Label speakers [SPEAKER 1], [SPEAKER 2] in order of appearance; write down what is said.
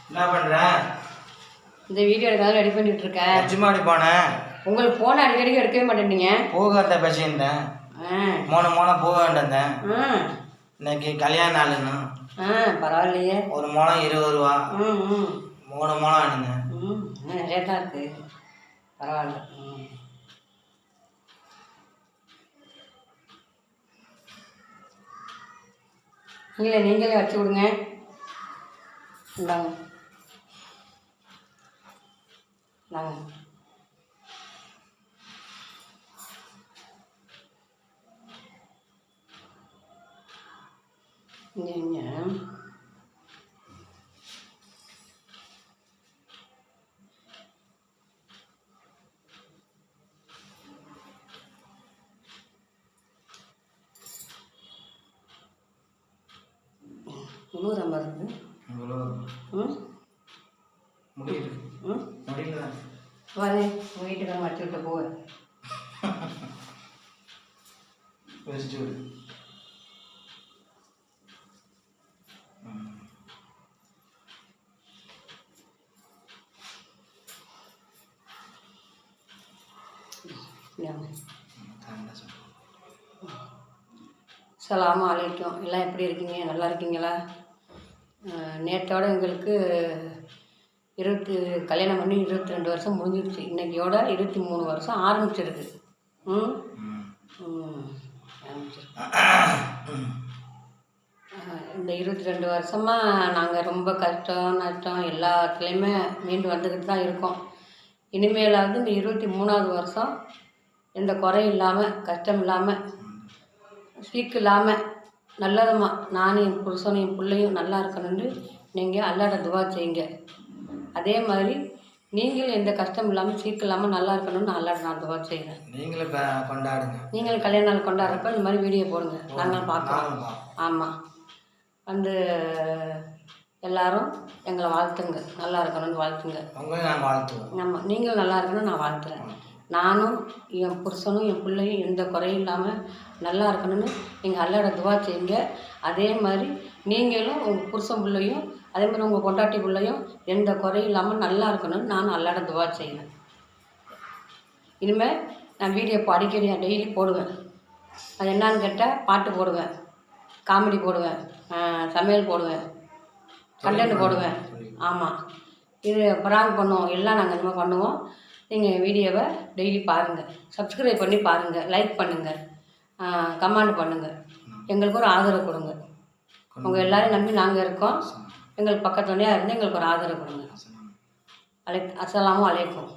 [SPEAKER 1] என்ன பண்ற?
[SPEAKER 2] இந்த வீடியோ எடுக்காத ரெடி பண்ணிட்டு இருக்கேன்.
[SPEAKER 1] நிஜமாடி போனேன்.
[SPEAKER 2] உங்களுக்கு போன அடிக்கடி எடுக்கவே மாட்டேன்னீங்க.
[SPEAKER 1] போகாத பேசியிருந்தேன். மோன போக வேண்டியிருந்தேன். இன்னைக்கு கல்யாண நாளுன்னு.
[SPEAKER 2] பரவாயில்லையே.
[SPEAKER 1] ஒரு மோனம் 20 ரூபா. 3 மோனம் வேணுங்க.
[SPEAKER 2] நிறைய தான் இருக்கு. பரவாயில்ல. நீங்களே வச்சு விடுங்க. இந்தாங்க இந்தாங்க. இங்கே உழுவுற மாதிரி இருக்கு.
[SPEAKER 1] முடியல.
[SPEAKER 2] வாங்க உங்கள் வீட்டுக்காரங்க வச்சு விட்டு போவேன்.
[SPEAKER 1] வச்சுட்டு விடு.
[SPEAKER 2] அஸ்ஸலாமு அலைக்கும். எல்லாம் எப்படி இருக்கீங்க? நல்லா இருக்கீங்களா? நேற்றோட எங்களுக்கு கல்யாணம் பண்ணி 22 வருஷம் முடிஞ்சிடுச்சு. இன்றைக்கியோட 23 வருஷம் ஆரம்பிச்சிருக்கு. இந்த 22 வருஷமாக நாங்கள் ரொம்ப கஷ்டம் நஷ்டம் எல்லாத்துலேயுமே மீண்டு வந்துக்கிட்டு தான் இருக்கோம். இனிமேலாவது இந்த 23வது வருஷம் எந்த குறையும் இல்லாமல் கஷ்டம் இல்லாமல் சீக்கு இல்லாமல் நல்லதமாக நானும் என் புருஷனும் என் பிள்ளையும் நல்லா இருக்கணும்னு நீங்கள் அல்லாட துவா செய்யுங்க. அதே மாதிரி நீங்களும் எந்த கஷ்டம் இல்லாமல் சீக்கு இல்லாமல் நல்லா இருக்கணும்னு அல்லாட நான் துவா செய்கிறேன்.
[SPEAKER 1] நீங்களும் கொண்டாடுங்க.
[SPEAKER 2] நீங்களும் கல்யாண நாள் கொண்டாடுறப்ப இந்த மாதிரி வீடியோ போடுங்க. நாங்களும் பார்க்கலாம். ஆமாம், வந்து எல்லாரும் எங்களை வாழ்த்துங்க. நல்லா இருக்கணும்னு வாழ்த்துங்க. ஆமாம், நீங்களும் நல்லா இருக்கணும்னு நான் வாழ்த்துறேன். நானும் என் புருஷனும் என் பிள்ளையும் எந்த குறையும் இல்லாமல் நல்லா இருக்கணும்னு நீங்கள் அல்லாட துவா செய்யுங்க. அதே மாதிரி நீங்களும் உங்கள் புருஷன் பிள்ளையும் அதே மாதிரி உங்கள் பொண்டாட்டி பிள்ளையும் எந்த குறையும் இல்லாமல் நல்லா இருக்கணும்னு நானும் அல்லாட துவா செய்கிறேன். இனிமேல் நான் வீடியோ அடிக்கடி டெய்லி போடுவேன். அது என்னான்னு கேட்டால் பாட்டு போடுவேன், காமெடி போடுவேன், சமையல் போடுவேன், கண்டென்ட் போடுவேன். ஆமாம், இது ப்ராங்க் பண்ணுவோம், எல்லாம் நாங்கள் இந்த மாதிரி பண்ணுவோம். நீங்கள் வீடியோவை டெய்லி பாருங்கள், சப்ஸ்கிரைப் பண்ணி பாருங்கள், லைக் பண்ணுங்கள், கமெண்ட் பண்ணுங்கள். எங்களுக்கு ஒரு ஆதரவு கொடுங்க. உங்கள் எல்லோரும் நம்பி நாங்கள் இருக்கோம். எங்களுக்கு பக்கத்துணையாக இருந்து எங்களுக்கு ஒரு ஆதரவு கொடுங்க. அஸ்ஸலாமு அலைக்கும்.